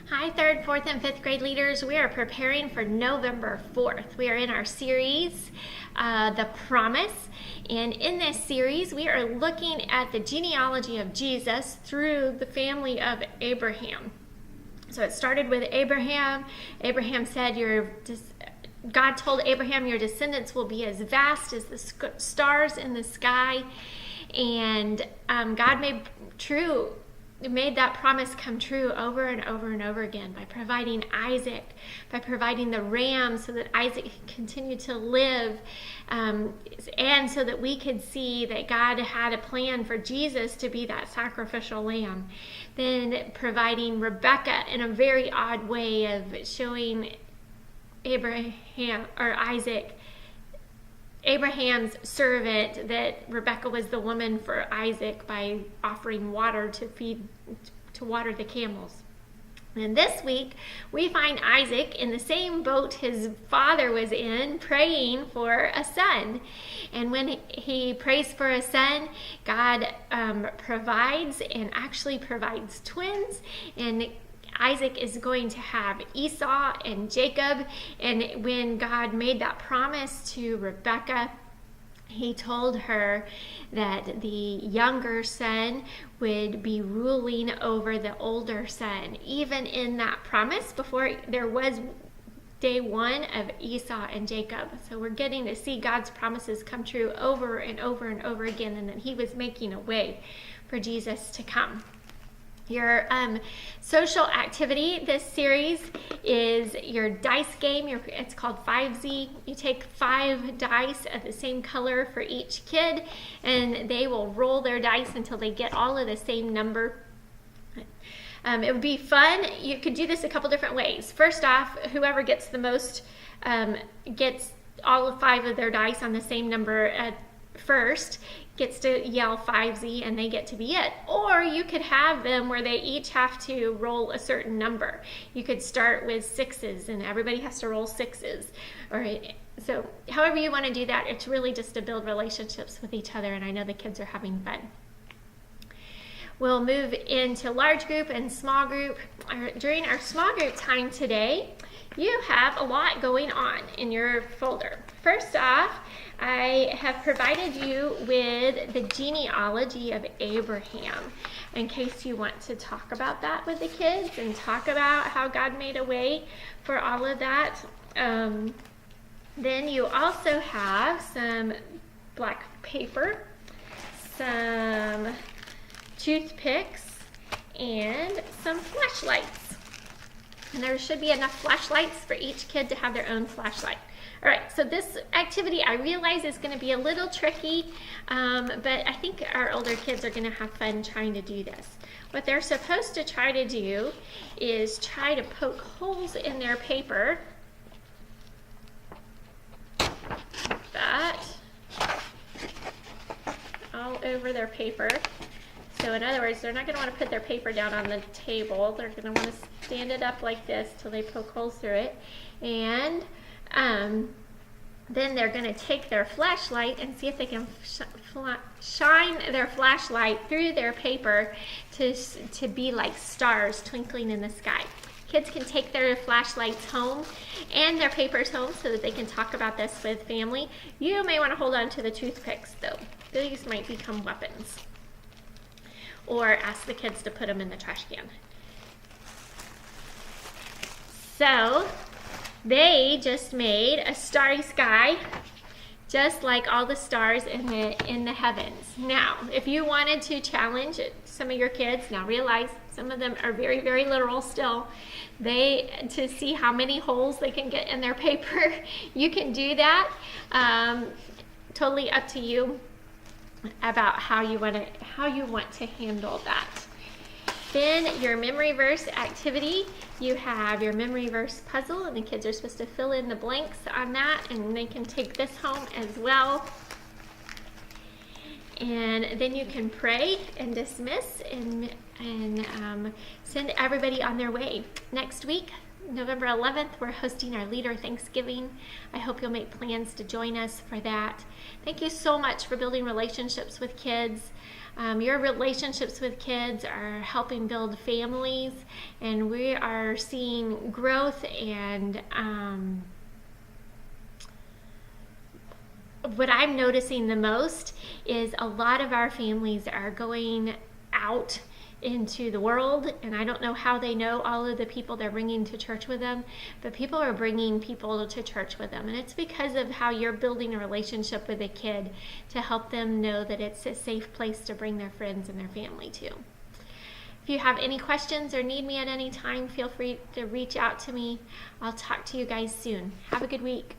Hi, 3rd, 4th, and 5th grade leaders. We are preparing for November 4th. We are in our series, The Promise. And in this series, we are looking at the genealogy of Jesus through the family of Abraham. So it started with Abraham. Abraham said, God told Abraham, your descendants will be as vast as the stars in the sky. And God made that promise come true over and over and over again by providing Isaac, by providing the ram so that Isaac could continue to live, and so that we could see that God had a plan for Jesus to be that sacrificial lamb. Then providing Rebekah in a very odd way of showing Abraham's servant, that Rebekah was the woman for Isaac by offering water to water the camels. And this week, we find Isaac in the same boat his father was in, praying for a son. And when he prays for a son, God provides, and actually provides twins. And Isaac is going to have Esau and Jacob. And when God made that promise to Rebekah, he told her that the younger son would be ruling over the older son. Even in that promise, before there was day one of Esau and Jacob. So we're getting to see God's promises come true over and over and over again, and that he was making a way for Jesus to come. Your social activity this series is your dice game. It's called 5Z. You take 5 dice of the same color for each kid, and they will roll their dice until they get all of the same number. It would be fun. You could do this a couple different ways. First off, whoever gets the most gets all of 5 of their dice on the same number at first gets to yell 5Z, and they get to be it. Or you could have them where they each have to roll a certain number. You could start with 6s, and everybody has to roll 6s. All right. So however you want to do that, it's really just to build relationships with each other, and I know the kids are having fun. We'll move into large group and small group. During our small group time today, you have a lot going on in your folder. First off, I have provided you with the genealogy of Abraham in case you want to talk about that with the kids and talk about how God made a way for all of that. Then you also have some black paper, some toothpicks, and some flashlights. And there should be enough flashlights for each kid to have their own flashlight. All right, so this activity I realize is going to be a little tricky, but I think our older kids are going to have fun trying to do this. What they're supposed to try to do is try to poke holes in their paper, like that, all over their paper. So in other words, they're not going to want to put their paper down on the table. They're going to want to stand it up like this till they poke holes through it. And then they're going to take their flashlight and see if they can shine their flashlight through their paper to be like stars twinkling in the sky. Kids can take their flashlights home and their papers home so that they can talk about this with family. You may want to hold on to the toothpicks though. These might become weapons. Or ask the kids to put them in the trash can. So they just made a starry sky, just like all the stars in the heavens. Now, if you wanted to challenge some of your kids, now realize some of them are very, very literal still, to see how many holes they can get in their paper, you can do that. Totally up to you about how you want to handle that. Then your memory verse activity, you have your memory verse puzzle, and the kids are supposed to fill in the blanks on that, and they can take this home as well. And then you can pray and dismiss and send everybody on their way. Next week, November 11th, we're hosting our Leader Thanksgiving. I hope you'll make plans to join us for that. Thank you so much for building relationships with kids. Your relationships with kids are helping build families, and we are seeing growth. And what I'm noticing the most is a lot of our families are going out into the world, and I don't know how they know all of the people they're bringing to church with them, but people are bringing people to church with them, and it's because of how you're building a relationship with a kid to help them know that it's a safe place to bring their friends and their family to. If you have any questions or need me at any time, feel free to reach out to me. I'll talk to you guys soon. Have a good week.